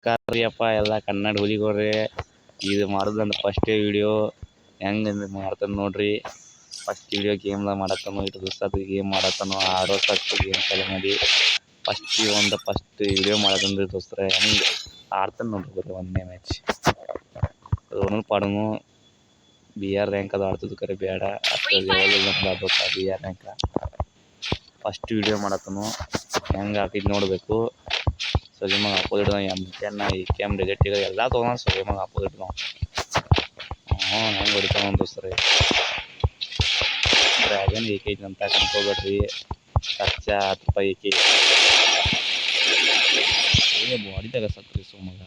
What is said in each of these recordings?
ನಮಸ್ಕಾರಪ್ಪ ಎಲ್ಲ ಕನ್ನಡ ಹುಲಿಗಳ್ರಿ. ಇದು ಮಾಡೋದಂದ್ರೆ ಫಸ್ಟ್ ವಿಡಿಯೋ ಹೆಂಗೆ ಮಾಡ್ತಾನೆ ನೋಡ್ರಿ. ಫಸ್ಟ್ ವಿಡಿಯೋ ಗೇಮ್ದಾಗ ಮಾಡತ್ತಾನೋ ಇಟ್ಟು ದಿವಸ ಅದು ಗೇಮ್ ಮಾಡತ್ತಾನೋ ಆಡೋ ಸತ್ತು ಗೇಮ್ ಚಾಲು ಮಾಡಿ ಫಸ್ಟ್ ವಿಡಿಯೋ ಮಾಡೋದಂದ್ರೆ ದೋಸ್ತರ ಹೆಂಗೆ ಆಡ್ತಾನೆ ನೋಡ್ರಿ. ಬರ್ರಿ ಒಂದನೇ ಮ್ಯಾಚ್ ರೋನಲ್ ಪಾಡನು BR ರ್ಯಾಂಕ್ ಅದು ಆಡ್ತಿದ್ದು ಕರೆ ಬೇಡ ಅಷ್ಟು level BR rank. First video ಮಾಡತ್ತನು ಹೆಂಗೆ ಆಡ್ತಿದ್ದು ನೋಡಬೇಕು. ಸೊಲಿಮಗ ಅಪೋಸಿಟ್ M10 AKM ಡಿಲೆಟ್ ಈಗ ಎಲ್ಲ ತೊಗೊಂಡು ಸೊಲಿಮಗ ಅಪೋಸಿಟ್ ಹೆಂಗೆ ಹೊಡಿತಾವ ದೋಸ್ತಾರೆ. ಡ್ರ್ಯಾಗನ್ AK ಅಂತ ಕನ್ಕೋಬೇಡ್ರಿ. ಕಚ್ಚಾ 10 ರೂಪಾಯಿ AK ಬಾಡಿದಾಗ ಸತ್ರಿ ಸುಮಗ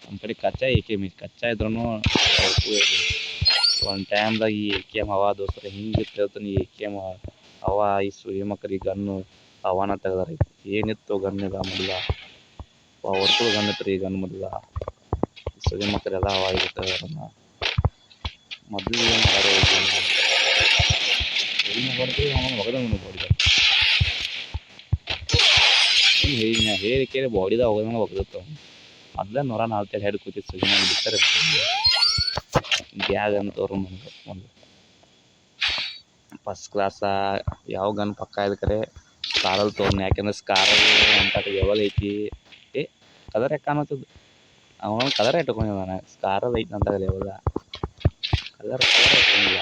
ನಮ್ಮ ಕಡೆ ಕಚ್ಚಾ AK ಕಚ್ಚಾ ಇದ್ರೂ ಒಂದು ಟೈಮ್ದಾಗ ಈ AKM ಹವಾ ದೋಸ್ತಾರೆ. ಹಿಂಗೆ ಹೇಳ್ತಾನೆ ಈ AKM ಹವಾ ಈ ಸುಳಿಮಕ್ಕರಿ ಗನ್ನು ಹವಾನ ತೆಗ್ದಾರ. ಏನಿತ್ತು ಗನ್ನಿಲ್ಲ ಮೊದಲ ಪವರ್ಫುಲ್ ಗನ್ ಇತ್ತು ರೀ ಗನ್ ಮೊದಲ. ಸುಳಿ ಮಕ್ಕಳೆಲ್ಲ ಹವಾ ಆಗಿತ್ತು ಮೊದಲು ಏನು ಮಾಡಾರ ಹೇಳಿ ಕೇಳಿ ಬಾಡಿದಾಗ ಹೋಗೋದಂಗೆ ಹೋಗ್ದಿತ್ತು. ಮೊದಲೇ 140 ಹೆಡ್ ಕೂತಿತ್ತು ಸುಳಿ ಮಗ ಬಿಡ್ತಾರೆ ಗ್ಯಾಗ್ ಅಂತವ್ರು ನಮ್ಗೆ ಒಂದು ಫಸ್ಟ್ ಕ್ಲಾಸ ಯಾವ ಗನ್ ಪಕ್ಕ ಇದ್ ಕರೆ ಸ್ಕಾರಲ್ಲಿ ತೊಗೊಂಡು. ಯಾಕೆಂದ್ರೆ ಸ್ಕಾರಲ್ಲಿ ಅಂತ ಲೆವೆಲ್ ಐತಿ. ಕಲರ್ ಯಾಕೆ ಕಾಣತ್ತದು ಅವನು ಕಲರ್ ಇಟ್ಕೊಂಡಿದ್ದಾನೆ. ಸ್ಕಾರಲ್ಲಿ ಐತಿ ಅಂತ ಲೆವೆಲ ಕಲರ್ ಇಟ್ಕೊಂಡಿಲ್ಲ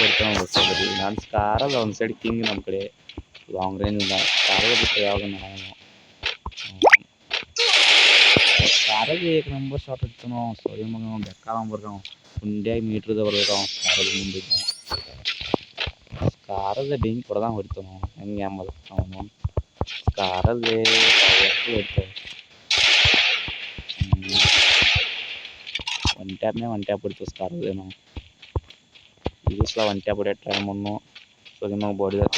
ಹೊಡ್ತಾನೆ ಬಸ್ಸಲ್ಲಿ. ನಾನು ಸ್ಕಾರಲ್ಲಿ ಒಂದು ಸೈಡ್ ಕಿಂಗ್ ನಮ್ಮ ಕಡೆ ಲಾಂಗ್ ರೇಂಜಿಂದ ಸ್ಕಾರಲ್ಲಿ ಬಿಟ್ಟು ಯಾವಾಗ ನಾವು ಸ್ಕಾರಲ್ಲಿ 1 ನಂಬರ್ ಶಾಟ್ ಇಡ್ತಾನೋ ಸರಿ ಮಗ ಬೆಕ್ಕಾಗ್ಬರ್ತಾವ ಹುಂಡ್ಯಾಗಿ ಮೀಟ್ರದ ಬರ್ಬೇಕು ಅವ್ನು ಸ್ಕಾರಲ್ಲಿ ಮುಂದಿದ್ದ ಸ್ಕಾರಲ್ಲೇ ಬೆಂಕಿ ಹೊಡೆದಂಗೆ ಹೊಡಿತಾವ ಹೆಂಗೆ ಅಂಬದು ಅವನು ಸ್ಕಾರಲ್ಲೇ ಹೊಡಿತಾವೆ. ಒನ್ ಟ್ಯಾಪ್ ಹೊಡಿತಾವೆ ಸ್ಕಾರಲ್ಲೇ ನಾವು ಇದು ಸಲ ಒನ್ ಟ್ಯಾಪ್ ಹೊಡಿಯೋ ಟ್ರೈ ಮಾಡೋ ಸರಿ ನಾವು ಬಾಡಿದಾಗ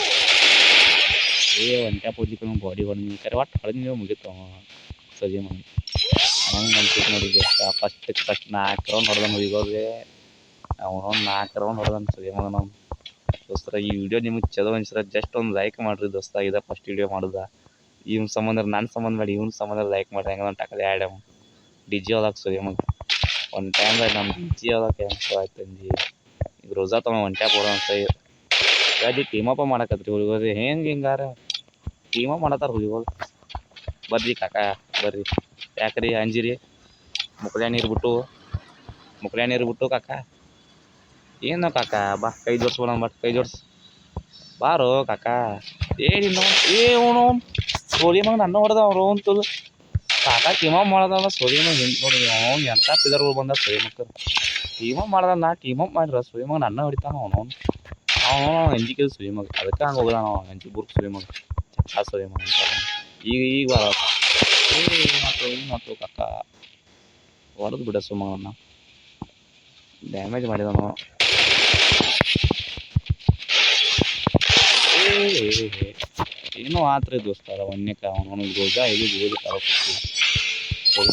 ಒನ್ ಟ್ಯಾಪ್ ಹೊಡಿಲಿಕ್ಕೆ ನಾವು ಬಾಡಿ ಹೊಡೆದು ಕರೆ ಒಟ್ಟು ಹೊಡೆದು ಮುಗಿತಾವ ಸರಿ ಮಗ ಹಂಗೆ ಅನ್ಸುತ್ತೆ ನೋಡಿ. ಫಸ್ಟ್ 4 ರೌಂಡ್ ಹೊಡೆದನು ಹುಲಿಗೋದ್ರೆ ಅವನು 4 ರೌಂಡ್ ಹೊಡೆದನು ಸರಿ ಮಗ ನಾವು ದೋಸ್ತರ. ಈ ವಿಡಿಯೋ ನಿಮಗೆ ಚಲೋ ಅನ್ಸಿದ್ರೆ ಜಸ್ಟ್ ಒಂದು ಲೈಕ್ ಮಾಡಿರಿ ದೋಸ್ತ. ಇದೆ ಫಸ್ಟ್ ವಿಡಿಯೋ ಮಾಡೋದ ಇವ್ನ ಸಂಬಂಧ ನನ್ನ ಸಂಬಂಧ ಮಾಡಿ ಇವ್ನ ಸಂಬಂಧ ಲೈಕ್ ಮಾಡಿರಿ. ಹೆಂಗೆ ನಾನು ಟಕಲೆ ಆ್ಯಡ್ DJ ಹೋದಾಗ ಸರಿ ಮಗ ಒಂದು ಟೈಮ್ದಾಗ ನಮ್ಮ DJ ಹೋದಾಗ ಹೆಂಗೆ ಆಯ್ತು ಅಂದು ಈಗ ರೋಜಾ ತಗೊಂಡು ಒನ್ ಟ್ಯಾಪ್ ಹೊಡೋ ಅಂತ ಗಾಡಿ ಟೀಮಪ್ಪ ಮಾಡಕತ್ರಿ ಹುಲಿಗೋದ್ರೆ ಹೆಂಗೆ ಹಿಂಗಾರ ಟೀಮಪ್ ಮಾಡತ್ತಾರ ಹುಲಿಗೋದು. ಬರ್ರಿ ಕಾಕ ಬರ್ರಿ ಯಾಕ್ರಿ ಅಂಜಿರಿ ಮುಕ್ಳ್ಯಾ ನೀರು ಬಿಟ್ಟು ಕಾಕ ಏನು ಕಾಕ ಬಾ ಕೈ ಜೋಡಿಸ್ಬೋಣ ಬಟ್ ಕೈ ಜೋಡಿಸ್ ಬಾರೋ ಕಾಕ ಸೋಲಿ ಮಗ ನನ್ನ ಹೊಡೆದ ಅವ್ರು ಅಂತದು ಕಾಕ ಟೀಮಪ್ ಮಾಡ್ದ ಸೋಲಿ ಮಗ ಹಿಂಗೆ ನೋಡಿ ಅವ್ನು ಎಂಥ ಪಿಲ್ಲರ್ಗಳು ಬಂದ ಸೋಲಿ ಮಕ್ಕಳು ಟೀಮಪ್ ಮಾಡ್ದ. ನಾ ಟೀಮಪ್ ಮಾಡಿರ ಸೋಲಿ ಮಗ ನನ್ನ ಹೊಡಿತಾನ ಅವನು ಅಂಜಿಕೆ ಸೋಲಿ ಮಗ ಅದಕ್ಕೆ ಹಂಗೆ ಹೋಗದ ನಾವು ಅಂಜಿ ಬುರ್ಕ್ ಸೋಲಿ ಮಗ ಚಕ್ಕ ಸೋಲಿ ಮಗ ಈಗ ಮಾತು ಕಾಕ ಹೊಡೆದು ಬಿಡ ಸುಮಗನ್ನ ಡ್ಯಾಮೇಜ್ ಮಾಡಿದನು. ಏನೋ ಆತ್ರಿ ದೋಸ್ತಾರ ಒನ್ನೆಕ ಅವನು ರೋಜಾ ಇದು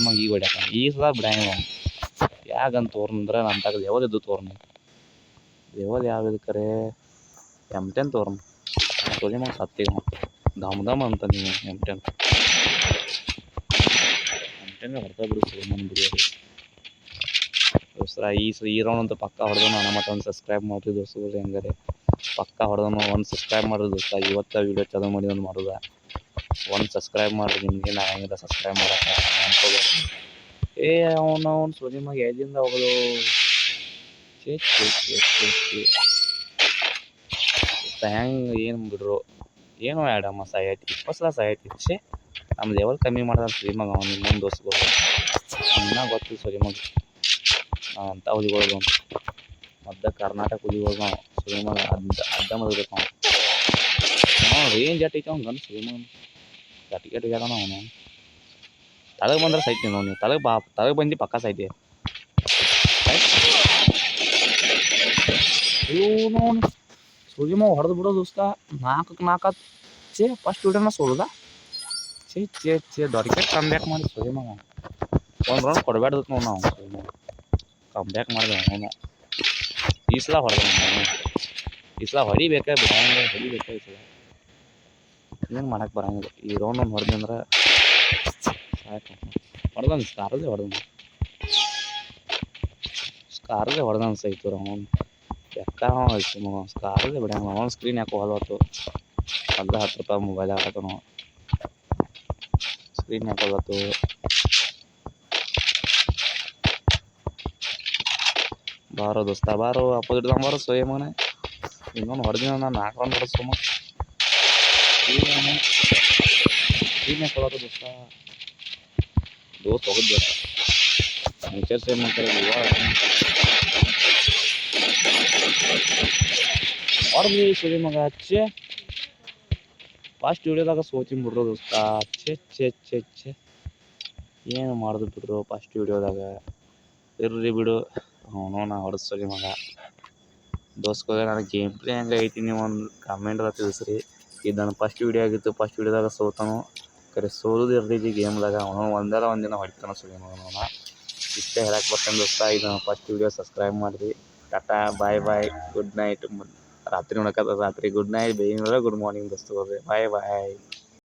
ಮಗ ಈಗ ಹೊಡ್ಯಾಕ ಈ ಸಲ ಬಿಡಂಗ ಯಾಗಂತ ತೋರ್ನಂದ್ರೆ ನನ್ನ ತಗ ಲೆವೆಲ್ ಇದ್ದು ತೋರ್ನಿ ಲೆವೆಲ್ ಯಾವ್ದು ಕರೆ M10 ತೋರ್ನ ಸೋಲಿ ಮಗ ಸತ್ತಿಗ ದಮ್ ಅಂತ ನೀವು M10 ಹೊಡ್ತಾ ಬಿಡು ಸೋಲಿ ಮಗ ಬಿಡಿಯೋದು ದೋಸ್ತರ. ಈ ರೌಂಡ್ ಅಂತ ಪಕ್ಕ ಹೊಡೆದನು. ನನ್ನ ಮತ್ತೆ ಒಂದು ಸಬ್ಸ್ಕ್ರೈಬ್ ಮಾಡಿರಿ ದೋಸ್ತರು. ಹೆಂಗಾರೆ ಪಕ್ಕ ಹೊಡೆದನು ಒಂದು ಸಬ್ಸ್ಕ್ರೈಬ್ ಮಾಡಿರಿ ದೋಸ್ತ. ಇವತ್ತು ವೀಡಿಯೋ ಚಲೋ ಮಾಡಿ ಒಂದು ಮಾಡೋದ ಒಂದು ಸಬ್ಸ್ಕ್ರೈಬ್ ಮಾಡಿರಿ. ನಿಮಗೆ ನಾ ಹೆಂಗಿದ ಸಬ್ಸ್ಕ್ರೈಬ್ ಮಾಡೋಕೆ ಅನ್ಕೋಬೇಡ್ರಿ. ಅವನು ಸೋಲಿ ಮಗ ಎಲ್ಲಿಂದ ಹೋಗೋದು ಹೆಂಗೆ ಏನು ಬಿಡ್ರು ಏನೋ ಆ್ಯಡಮ್ಮ ಸಾಯೈತಿ 20 ಸಲ ಸಾಯೈತಿ ನಮ್ಮ ಲೆವೆಲ್ ಕಮ್ಮಿ ಮಾಡ್ದ ಸೋಲಿ ಮಗ ಅವ್ನು ಇನ್ನೊಂದು ದೋಸ್ತಗಳು ಇನ್ನೂ ಗೊತ್ತಿಲ್ಲ ಸೋಲಿ ಮಗ ನಾವು ಅಂಥ ಹುಲಿಗಳು ಮಧ್ಯ ಕರ್ನಾಟಕ ಹುಲಿಗಳು ನಾವು ಸೋಲಿ ಮಗ ಅಡ್ಡ ಮದಬೇಕು ನಾವು ರೇಂಜ್ ಐತಿ ಅವ್ನು ಗನ್ ಸೋಲಿ ಮಗ ಗಟ್ಟಿಗೆಟ್ಟಾನ ಅವನು ತಳಗೆ ಬಂದ್ರೆ ಸೈತಿ ನೀವು ತಳಗೆ ಬಂದು ಪಕ್ಕ ಸೈತಿ ಇವನು ಸೋಲಿ ಮಗ ಹೊಡೆದು ಬಿಡೋ ದೋಸ್ತ 4-4 ಫಸ್ಟ್ ವಿಡಿಯೋನ ಸೋಲುದ ದೊಡ್ಡ ಕಮ್ ಬ್ಯಾಕ್ ಮಾಡಿ ಸೋಲಿ ಮಗ ಒಂದು ರೌಂಡ್ ಕೊಡಬೇಡ್ದು ನಾವು ಸೋಲಿ ಮಗ ಕಮ್ ಬ್ಯಾಕ್ ಮಾಡಿದೆ ಅವನು ಈ ಸಲ ಹೊಡೆದ ಈ ಸಲ ಹೊಡಿಬೇಕಾ ಹೊಡಿಬೇಕಾ ಈ ಸಲ ಏನು ಮಾಡಕ್ಕೆ ಬರಂಗಿಲ್ಲ. ಈ ರೌಂಡ್ ಒಂದು ಹೊಡೆದೆ ಅಂದ್ರೆ ಆಯ್ತು ಹೊಡೆದಾನ ಸ್ಕಾರಲ್ಲೇ ಹೊಡೆದಾನ ಸೈತು ಅವನು ಎಕ್ಕ ಸ್ಕಾರಲ್ಲೇ ಬಿಡಂಗ ಅವನು ಸ್ಕ್ರೀನ್ ಯಾಕೆ ಹೋಗಲ್ವತ್ತು ಅಲ್ಲ 10 ರೂಪಾಯಿ ಮೊಬೈಲ್ ಆಗತ್ತನು ಸ್ಕ್ರೀನ್ ಯಾಕೆ ಹೋಗತ್ತು ಬಾರೋ ದೋಸ್ತ ಬಾರೋ ಅಪೋಸಿಟ್ ಬಾರೋ ಸೋಯ ಮನೆ ಇನ್ನೊಂದು ಹೊಡೆದಿನ ನಾನು 4 ರನ್ ಹೊಡೆದು ಸುಮ್ಮ ಸ್ಕ್ರೀನ್ ಯಾಕೆ ಹೋಗತ್ತು ದೋಸ್ತ ಹೋಗಿದ್ದೆ ನೇಚರ್ ಸೇವ್ ಮಾಡ್ತಾರೆ ಹೊಡೆದ್ವಿ ಸುಳಿ ಮಗ ಹಚ್ಚೆ ಫಾಸ್ಟ್ ವಿಡಿಯೋದಾಗ ಸೋತಿನ್ ಬಿಡ್ರು ದೋಸ್ತ ಛೆ ಏನು ಮಾಡಿದ್ರು ಬಿಡ್ರು ಫಸ್ಟ್ ವಿಡಿಯೋದಾಗ ಇರ್ರಿ ಬಿಡು ಅವನು ನಾ ಹೊಡೆದು ಸುಳಿ ಮಗ ದೋಸ್ಕೋದ್ರೆ ನನಗೆ ಗೇಮ್ ಪ್ಲೇ ಹೆಂಗೆ ಐತಿ ನೀವು ಒಂದು ಕಮೆಂಟ್ದಾಗ ತಿಳಿಸ್ರಿ ಇದು ನನ್ನ ಫಸ್ಟ್ ವಿಡಿಯೋ ಆಗಿತ್ತು ಫಸ್ಟ್ ವಿಡಿಯೋದಾಗ ಸೋತನು ಕರೆ ಸೋಲೋದು ಇರ್ತಿದ್ದಿ ಗೇಮ್ದಾಗ ಅವನು ಒಂದಿನ ಹೊಡಿತಾನೆ ಸುಳಿ ಮಗನ ಇಷ್ಟೇ ಹೇಳಕ್ಕೆ ಬರ್ತೇನೆ ದೋಸ್ತ ಇದು ಫಸ್ಟ್ ವಿಡಿಯೋ ಸಬ್ಸ್ಕ್ರೈಬ್ ಮಾಡಿರಿ ಟಾಟಾ ಬಾಯ್ ಗುಡ್ ನೈಟ್ ರಾತ್ರಿ ನೋಡಕತ್ತ ರಾತ್ರಿ ಗುಡ್ ನೈಟ್ ಬೇಗ ಗುಡ್ ಮಾರ್ನಿಂಗ್ ದೋಸ್ತರು ಬಾಯ್